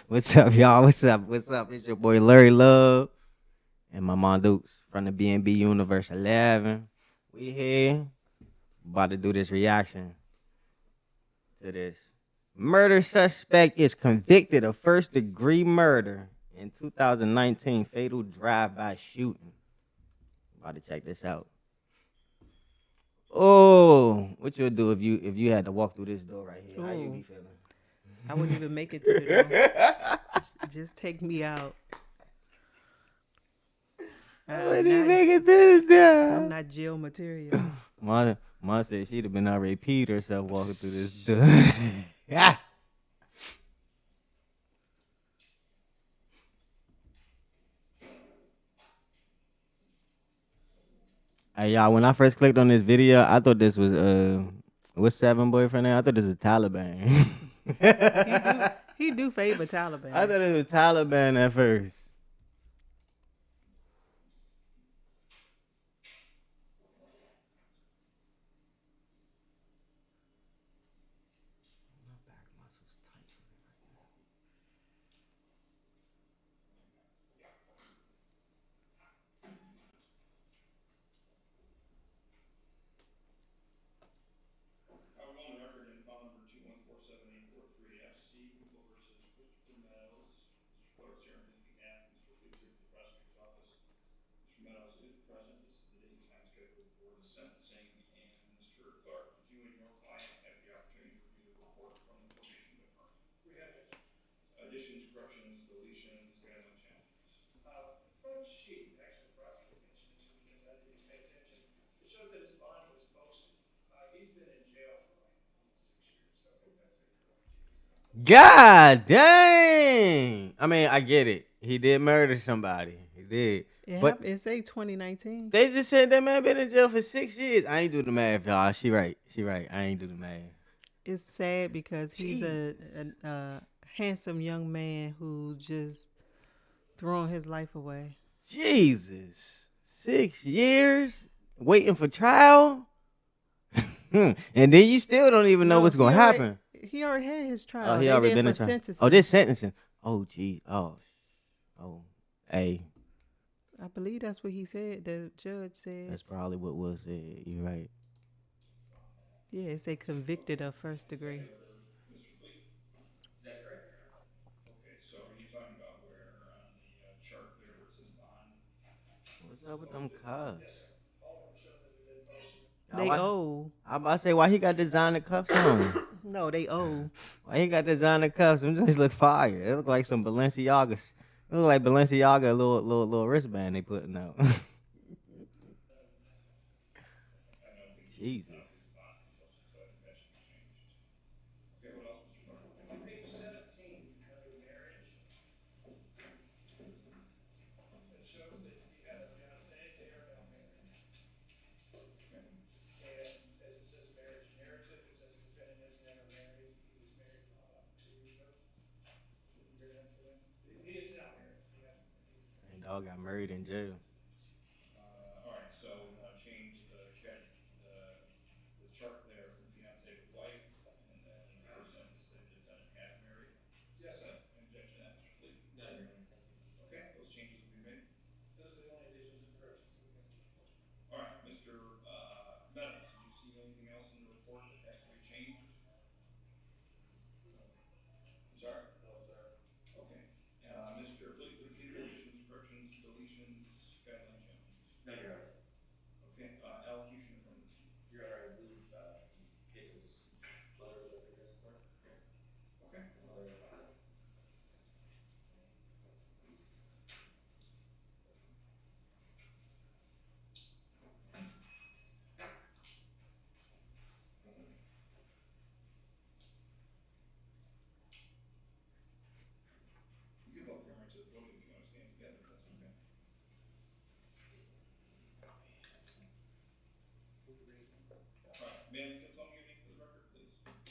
What's up, y'all? What's up? What's up? It's your boy Larry Love and my mom Dukes from the BNB Universe 11. We here about to do this reaction to this. Murder suspect is convicted of first degree murder in 2019 fatal drive-by shooting. About to check this out. Oh, what you'll do if you had to walk through this door right here? How you be Ooh, feeling? I wouldn't even make it through the door. Just take me out. What I'm do you not. make it through the I'm door? not jail material. Ma said she'd have been already peed herself walking through this door. Yeah. Hey y'all, when I first clicked on this video, I thought this was what's seven boyfriend name? I thought this was Taliban. He do. I He do favor thought Taliban. it was Taliban at first. God dang! I mean, I get it. He did murder somebody. He did, It but happened. It say 2019. they just said that man been in jail for 6 years. I ain't do the math, y'all. She right. She right. I ain't do the math. It's sad because he's Jesus. a handsome young man who just thrown his life away. Jesus. 6 years waiting for trial? And then you still don't even know No, what's gonna happen. he already had his Oh, trial. he They already there been for in trial. Oh, this sentencing. sentencing. Oh, gee. Oh. Hey, I believe that's what he said. The judge said, that's probably what was said. You right. yeah, it say convicted of first degree. What's up with them cuffs? They Why? owe. I about to say why he got designer cuffs on. No, they owe. Why he got designer cuffs? Them just look fire. It look like some Balenciagas. It look like Balenciaga little wristband they putting out. Jesus. And dog got married in jail.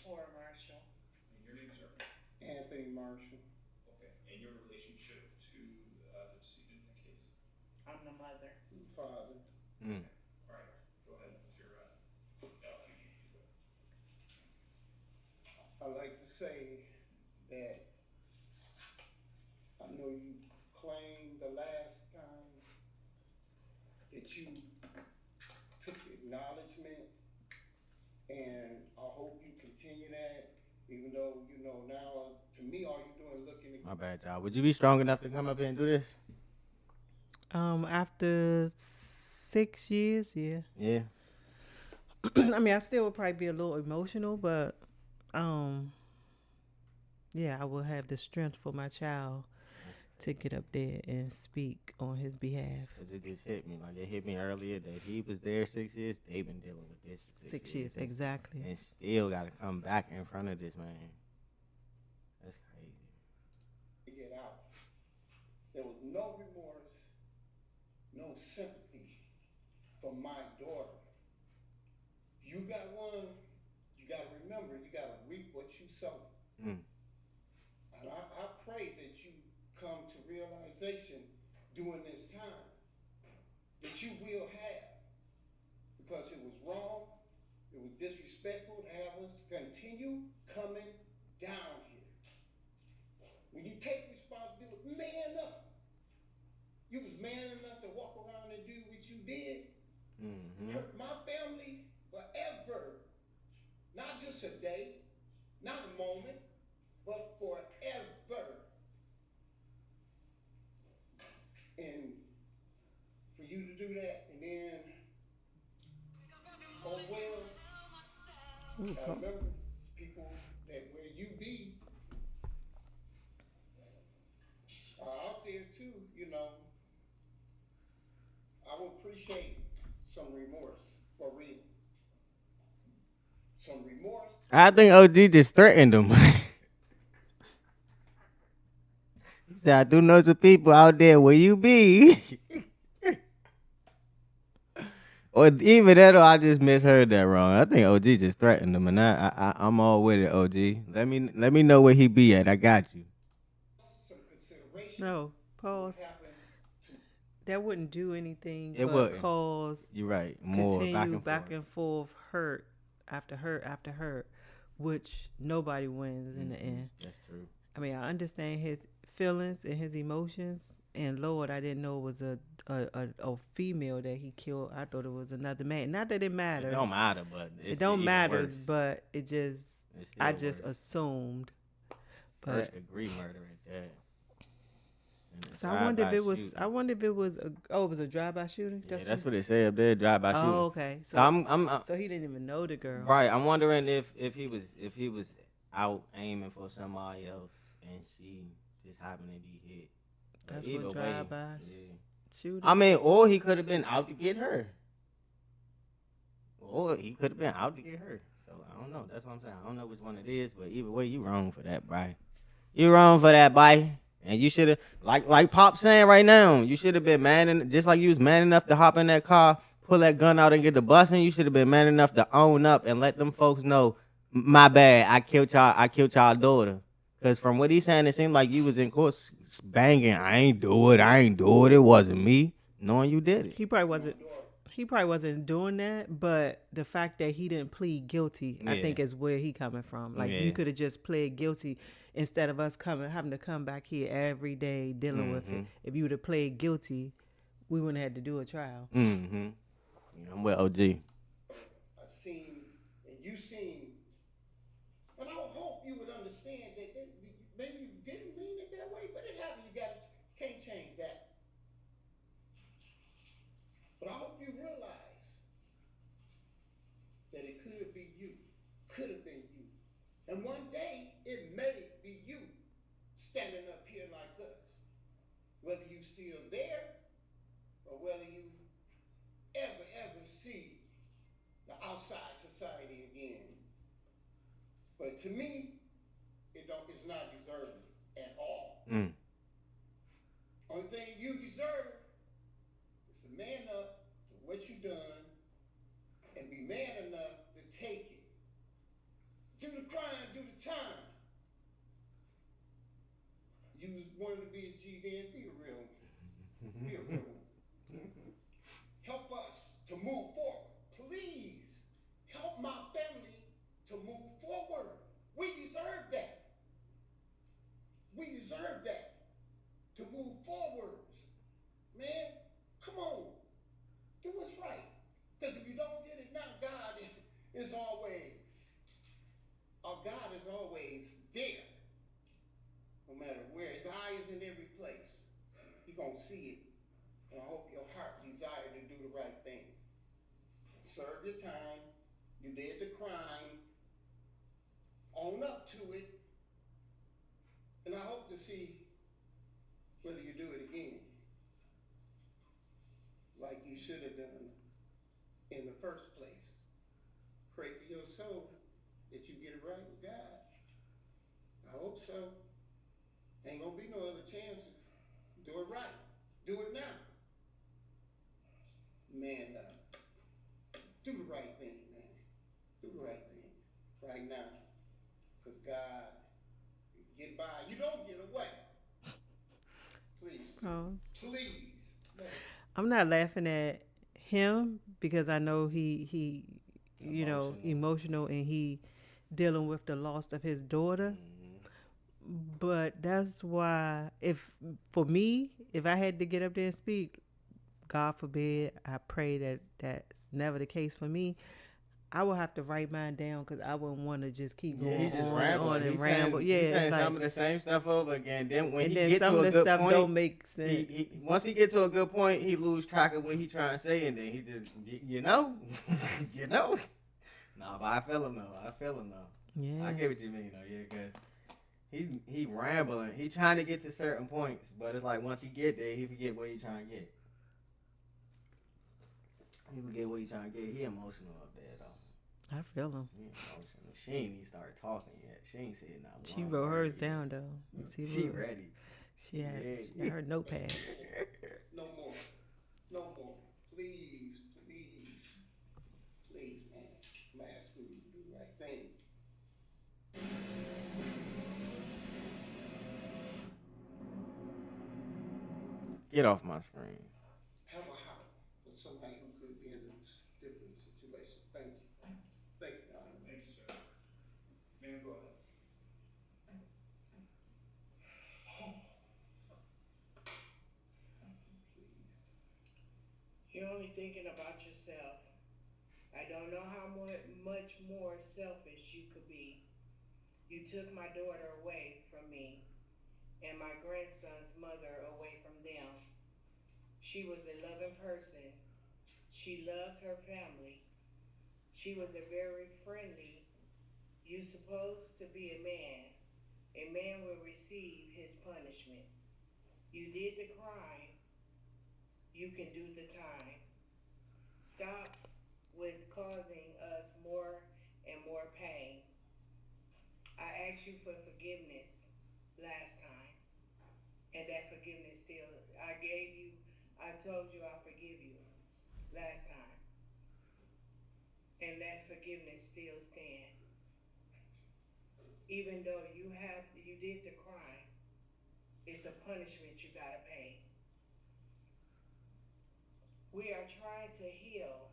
Or Marshall. Anthony Marshall. I'm the mother. Father. Mm. I like to say that I know you claimed the last time that you took acknowledgement, and I hope you continue that. Even though now, to me, all you're doing looking My bad, y'all. Would you be strong enough to come up here and do this? After 6 years, yeah. Yeah. I mean, I still would probably be a little emotional, but um, yeah, I will have the strength for my child to get up there and speak on his behalf. Cause it just hit me. Like it hit me earlier that he was there 6 years. They've been dealing with this for 6 6 years. years, exactly. And still got to come back in front of this man. That's crazy. to get out. There was no remorse, no sympathy for my daughter. If you got one, you got to remember, you got to reap what you sow. Mm. And I pray that you come to realization during this time that you will have, because it was wrong, it was disrespectful to have us continue coming down here. When you take responsibility, man up. You was man enough to walk around and do what you did. Mm-hmm. Hurt my family forever. Not just a day, not a moment, but forever. And for you to do that, and then, oh well, remember, people that where you be are out there too, I would appreciate some remorse, for real. Some remorse. I think OG just threatened him. He said, I do know some people out there where you be. Or even that, or I just misheard that wrong. I think OG just threatened him, and I'm all with it. OG, let me know where he be at. I got you. Some consideration. No, pause. That wouldn't do anything It but wouldn't. cause You're right. More continue back and forth. hurt after hurt after hurt, which nobody wins in the end. That's true. I mean, I understand his feelings and his emotions, and Lord, I didn't know it was a female that he killed. I thought it was another man. Not that it matters. It don't matter, but it don't matter. Worse. But it just, I just assumed. But, first degree murder at that. So I wonder if it was. Shooting. I wonder if it was a. Oh, it was a drive-by shooting. Yeah, that's what they say up there. Drive-by shooting. Oh, okay. So so he didn't even know the girl. Right. I'm wondering if he was out aiming for somebody else and she just happened to be hit. That's what drive-by shooting. I mean, or he could have been out to get her. Or he could have been out to get her. So I don't know. That's what I'm saying. I don't know which one it is, but either way, you wrong for that, bye. You wrong for that, bye. And you should have, like Pop saying right now, you should have been just like you was man enough to hop in that car, pull that gun out and get the busing. You should have been man enough to own up and let them folks know, my bad, I killed y'all daughter. Because from what he's saying, it seemed like you was in court banging, I ain't do it, it wasn't me, knowing you did it. He probably wasn't doing that, but the fact that he didn't plead guilty, I think is where he coming from. Like you could have just pled guilty instead of us having to come back here every day dealing with it. If you would have played guilty, we wouldn't have had to do a trial. Mm-hmm. I'm with OG. I seen, and you seen, and I hope you would understand that maybe you didn't mean it that way, but it happened. You can't change that. But I hope you realize that it could be you, could have been you. And one day, it may be you standing up here like us. Whether you still there, or whether you ever see the outside society again. But to me, it's not deserving at all. Only thing you deserve is to man up to what you done and be man enough to take it. Do the crime, do the time. You wanted to be a G, then be a real one. Be a real one. Help us to move forward. Please help my family to move forward. We deserve that. We deserve that. God is always there. No matter where. His eye is in every place. You're going to see it. And I hope your heart desire to do the right thing. Serve your time. You did the crime. Own up to it. And I hope to see whether you do it again. Like you should have done in the first place. Pray for your soul that you get it right with God. I hope so. Ain't gonna be no other chances. Do it right. Do it now. Man, do the right thing, man. Do the right thing right now. Because God, get by. You don't get away. Please. Oh. Please. Man. I'm not laughing at him because I know he emotional and he dealing with the loss of his daughter. But that's why for me, if I had to get up there and speak, God forbid, I pray that that's never the case for me. I will have to write mine down because I wouldn't want to just keep going he's just on rambling. and He's ramble. saying, Yeah, he's saying it's some of the same stuff over again. Then when and he then gets some to of a the good stuff point, don't make sense. Once he gets to a good point, he lose track of what he trying to say, and then he just, you know. Nah, but I feel him though. Yeah, I get what you mean though. Yeah, cause he rambling. He trying to get to certain points, but it's like once he get there, he forget what he trying to get. He forget what he trying to get. He emotional up there though. I feel him. He emotional. She ain't even started talking yet. She ain't said nothing. She wrote hers down though. She ready. She had her notepad. No more. No more. Please, please, please, man. I'm asking you to do the right thing. Get off my screen. Have a heart for somebody who could be in a different situation. Thank you. Thank you, Your Honor. Thank you, sir. Man, go ahead. You're only thinking about yourself. I don't know how much more selfish you could be. You took my daughter away from me and my grandson's mother away from them. She was a loving person. She loved her family. She was a very friendly. You supposed to be a man. A man will receive his punishment. You did the crime. You can do the time. Stop with causing us more and more pain. I asked you for forgiveness last time, and that forgiveness still, I told you I forgive you last time, and that forgiveness still stands. Even though you did the crime, it's a punishment you gotta pay. We are trying to heal,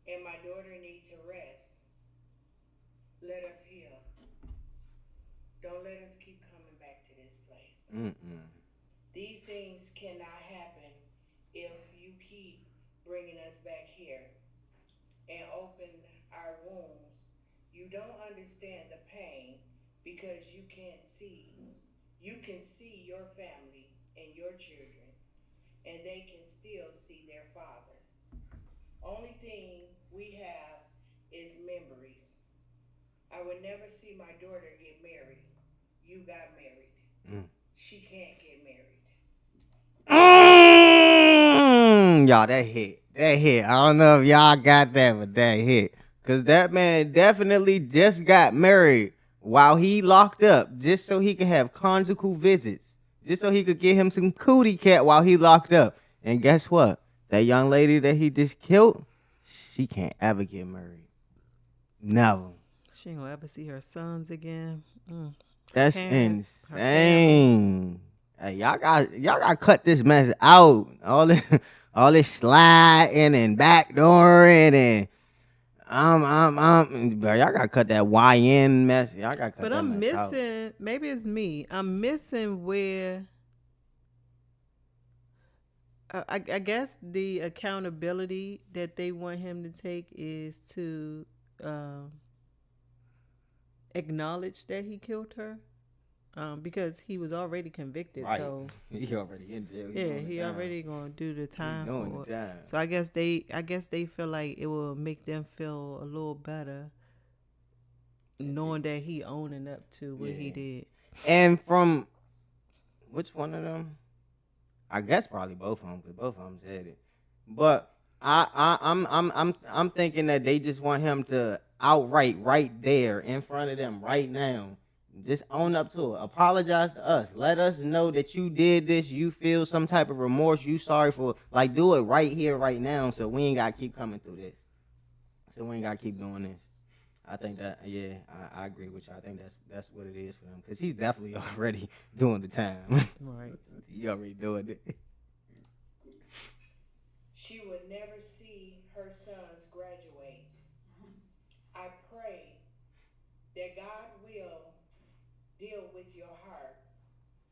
and my daughter needs to rest. Let us heal. Don't let us keep coming back to this place. These things cannot happen if you keep bringing us back here and open our wounds. You don't understand the pain because you can't see. You can see your family and your children, and they can still see their father. Only thing we have is memories. I would never see my daughter get married. You got married. She can't get married. Y'all, that hit. I don't know if y'all got that, but that hit. Because that man definitely just got married while he locked up, just so he could have conjugal visits, just so he could get him some cootie cat while he locked up. And guess what? That young lady that he just killed, she can't ever get married. Never. She ain't gonna ever see her sons again. That's insane. Hey, y'all got cut this mess out. All this sliding and backdooring and bro, y'all got cut that YN mess. Y'all got cut but that I'm mess out. missing. Maybe it's me. I'm missing where. I guess the accountability that they want him to take is to acknowledge that he killed her, because he was already convicted. Right. So He already in jail. yeah, he already gonna do the time doing for the it. time. So I guess they feel like it will make them feel a little better, knowing that he owning up to what he did. And from which one of them? I guess probably both of them, because both of them said it. But I'm thinking that they just want him to outright, right there in front of them, right now, just own up to it. Apologize to us. Let us know that you did this. You feel some type of remorse. You sorry for, like, do it right here, right now, so we ain't gotta keep coming through this. So we ain't gotta keep doing this. I think that, yeah, I agree with you. I think that's what it is for him, because he's definitely already doing the time. Right. He already doing it. She would never see her sons graduate. I pray that God will deal with your heart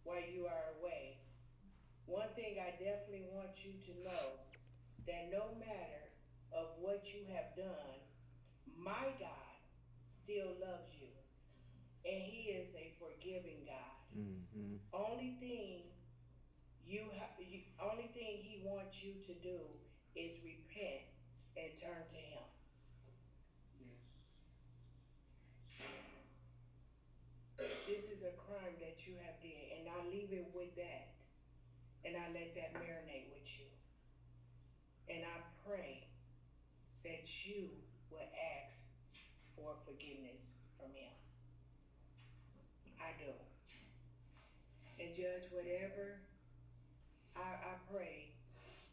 while you are away. One thing I definitely want you to know, that no matter of what you have done, my God still loves you, and he is a forgiving God. Mm-hmm. Only thing he wants you to do is repent and turn to him. This is a crime that you have did, and I leave it with that, and I let that marinate with you. And I pray that you will ask for forgiveness from him. I do. And Judge, whatever I pray,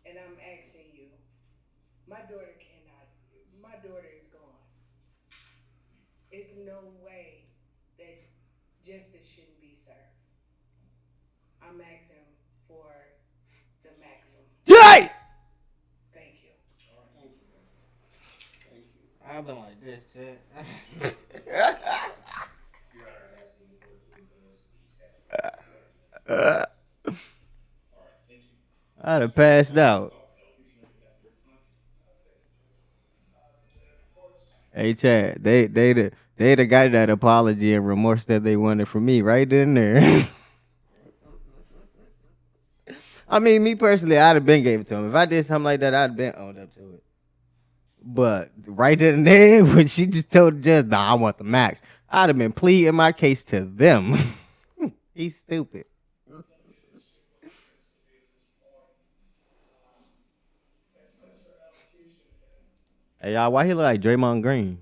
and I'm asking you, my daughter is gone. It's no way that justice shouldn't be served. I'm asking for the maximum. Yay! Thank you. I've been like this, shit. I'd have passed out. Hey, Chad, they got that apology and remorse that they wanted from me right then and there. I mean, me personally, I'd have been gave it to him. If I did something like that, I'd have been owned up to it. But right then and there, when she just told the judge, "Nah, I want the max," I'd have been pleading my case to them. He's stupid. Hey, y'all, why he look like Draymond Green?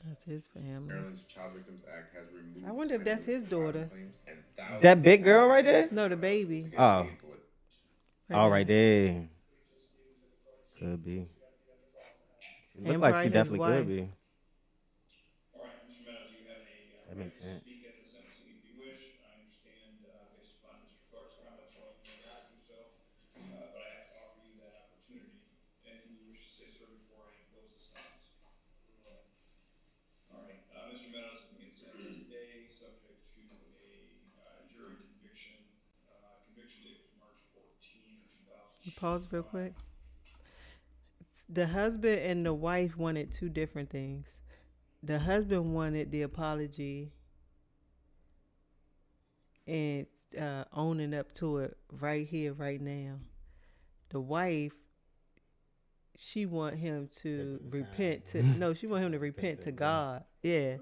That's his family. Maryland's Child Victims Act has removed. I wonder if that's his daughter. That big girl right there? No, the baby. Oh. All right there. there. Could be. She look And like probably she his definitely wife. could be. All right, Mr. Meadows, you have That makes right to sense. speak at the sentencing if you wish. I understand, based upon Mr. Clark's comments, why you may not do so, but I have to offer you that opportunity. Anything you wish to say, sir, before I close the sentence? All right, Mr. Meadows, if we can sentence today, subject to a jury conviction. Conviction date was March 14, 2000. Pause real quick. The husband and the wife wanted two different things. The husband wanted the apology and owning up to it right here, right now. The wife, she want him to repent to she want him to repent to God. Yeah.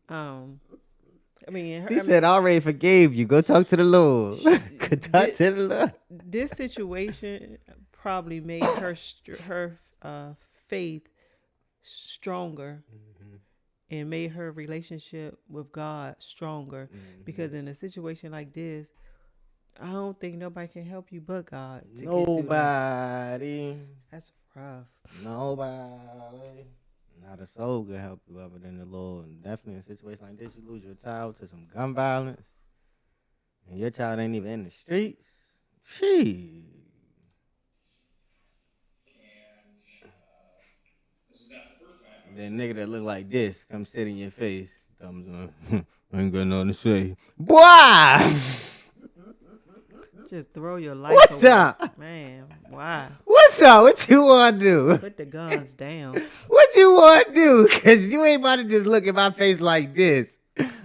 I mean, She said, "I already forgave you. Go talk to the Lord." Go talk to the Lord. This situation probably made her faith stronger, and made her relationship with God stronger. Because in a situation like this, I don't think nobody can help you but God. Nobody. That's rough. Nobody. Not a soul can help you other than the Lord. And definitely in a situation like this, you lose your child to some gun violence, and your child ain't even in the streets. She. And That nigga that look like this come sit in your face. Thumbs up. I ain't got nothing to say. Boy! Just throw your life What's away. up? Man, why? What's up? What you want to do? Put the guns down. What you want to do? Because you ain't about to just look at my face like this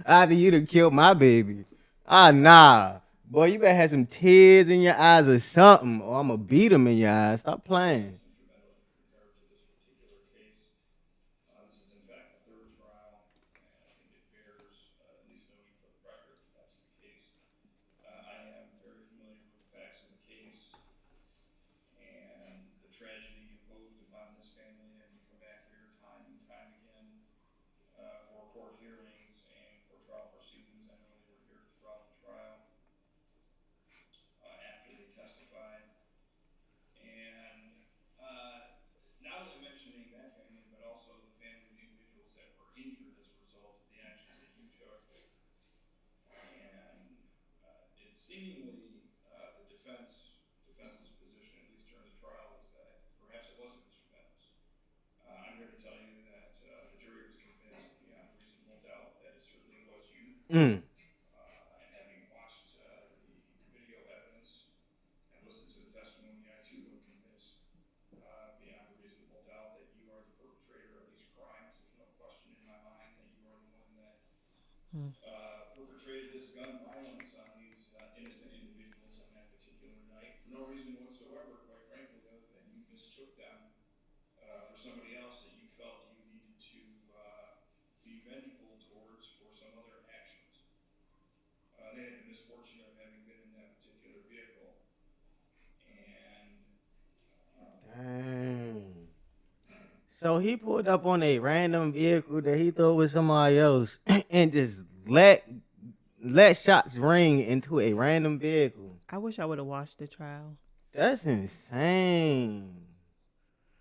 after you done killed my baby. Ah, nah. Boy, you better have some tears in your eyes or something, or I'm going to beat them in your eyes. Stop playing. This is in fact the third trial, and I think it bears at least noting for the record that that's the case. I am very familiar with the facts of the case and the tragedy imposed upon this family, and we come back here time and time again for court hearings and for trial proceedings. I know they were here throughout the trial after they testified, and not only mentioning that family, but also the family of the individuals that were injured as a result of the actions that you took. And it seemingly the defense's position, at least during the trial, was that perhaps it wasn't Mr. Meadows. I'm here to tell you that the jury was convinced beyond reasonable doubt that it certainly was you. Mm. And having watched the video evidence and listened to the testimony, I too am convinced beyond a reasonable doubt that you are the perpetrator of these crimes. There's no question in my mind that you are the one that perpetrated this gun violence on these innocent individuals on that particular night for no reason whatsoever, quite frankly, other than you mistook them for somebody else that you felt you needed to be vengeful towards for some other actions. They had the misfortune of having been in that particular vehicle, and Dang. So he pulled up on a random vehicle that he thought was somebody else and just let shots ring into a random vehicle. I wish I would have watched the trial. That's insane.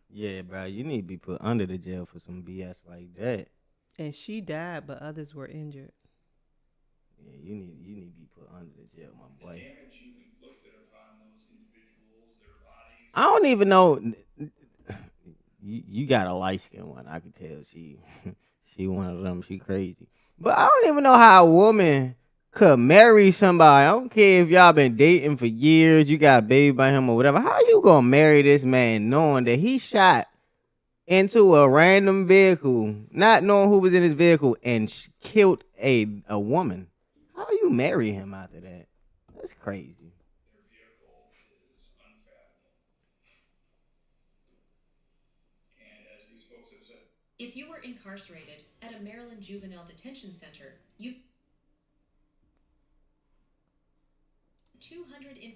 Yeah, bro, you need to be put under the jail for some BS like that. And she died, but others were injured. Yeah, you need to be put under the jail, my boy. the damage you inflicted upon those individuals, their bodies. I don't even know. You got a light skinned one. I could tell she one of them. She crazy. But I don't even know how a woman could marry somebody. I don't care if y'all been dating for years. You got a baby by him or whatever. How you gonna marry this man knowing that he shot into a random vehicle, not knowing who was in his vehicle, and killed a woman? How you marry him after that? That's crazy. Their vehicle is unfathomable. And as these folks have said, if you were incarcerated at a Maryland juvenile detention center, you 200 in.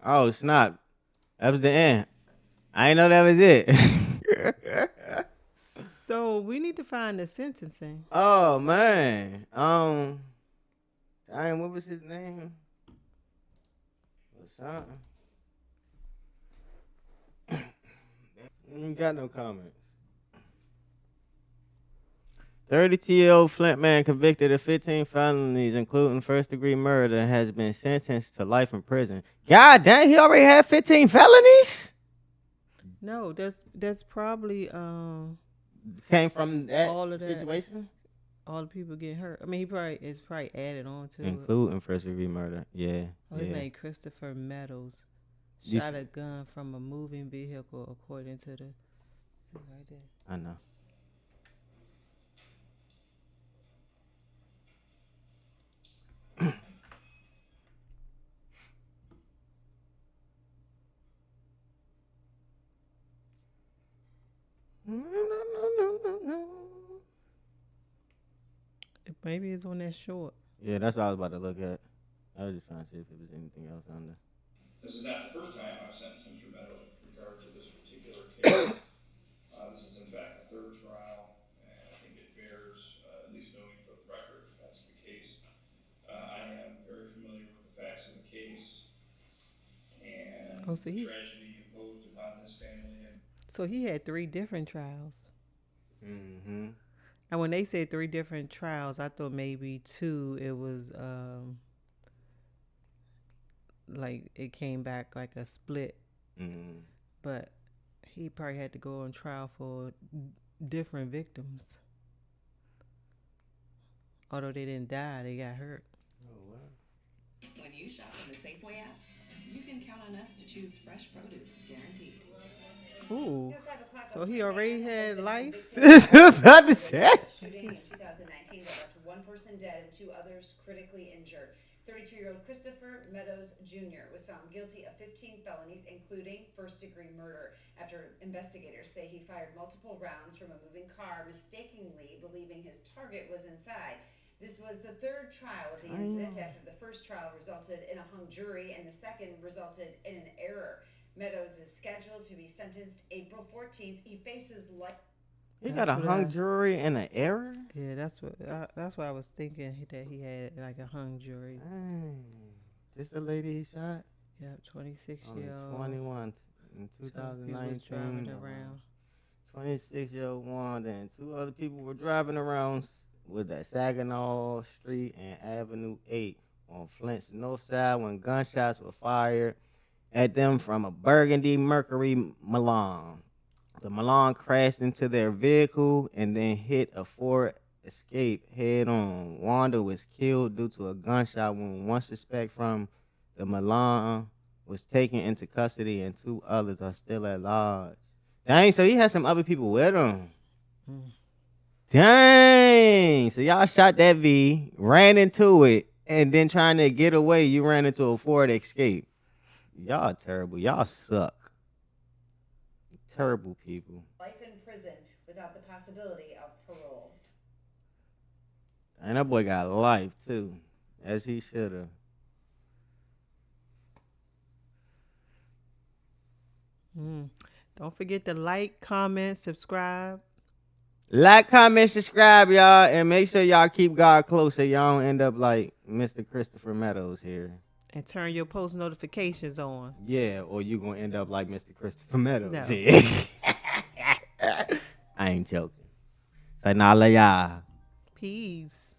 Oh snap! That was the end. I didn't know that was it. So we need to find the sentencing. Oh man. Dang, what was his name? Or something. Ain't got no comments. 32-year-old Flint man convicted of 15 felonies, including first-degree murder, has been sentenced to life in prison. God dang, he already had 15 felonies? No, that's probably Came from that all of that. situation? All the people getting hurt. I mean, it's probably added on to it. Including first-degree murder, yeah. Oh, his yeah. name Christopher Meadows. You Shot a gun from a moving vehicle, according to the right there. I know. Maybe it's on that short. Yeah, that's what I was about to look at. I was just trying to see if there was anything else on there. this is not the first time I've sentenced Mr. Meadows with regard to this particular case. This is in fact the third trial, and I think it bears at least noting for the record that that's the case. I am very familiar with the facts of the case and so the tragedy imposed upon this family. And So he had 3 different trials. Mm-hmm. And when they said 3 different trials, I thought maybe 2. It was like it came back like a split. Mm-hmm. But he probably had to go on trial for different victims. Although they didn't die, they got hurt. When you shop on the Safeway app, you can count on us to choose fresh produce, guaranteed. Ooh. So he already had life? About to say. Shooting in 2019 that left one person dead and 2 others critically injured. 32-year-old Christopher Meadows Jr. was found guilty of 15 felonies, including first-degree murder, after investigators say he fired multiple rounds from a moving car, mistakenly believing his target was inside. This was the 3rd trial of the incident after the first trial resulted in a hung jury and the second resulted in an error. Meadows is scheduled to be sentenced April 14th. He faces life. He got a hung jury and an error? Yeah, that's what I was thinking, that he had like a hung jury. Dang. This the lady he shot? Yep, 26-year-old. 21 in So he was 2019. driving around. 26-year-old Wanda and 2 other people were driving around with that Saginaw Street and Avenue 8 on Flint's north side when gunshots were fired at them from a burgundy Mercury Milan. The Milan crashed into their vehicle and then hit a Ford Escape head on. Wanda was killed due to a gunshot wound. One suspect from the Milan was taken into custody and 2 others are still at large. Dang, so he had some other people with him. Dang. So y'all shot that V, ran into it, and then trying to get away, you ran into a Ford Escape. Y'all terrible. Y'all suck. Terrible people. Life in prison without the possibility of parole. And that boy got life, too, as he should have. Don't forget to like, comment, subscribe. Like, comment, subscribe, y'all, and make sure y'all keep God close so y'all don't end up like Mr. Christopher Meadows here. And turn your post notifications on. Yeah, or you gonna end up like Mr. Christopher Meadows. No. Here. I ain't joking. So now, y'all. Peace.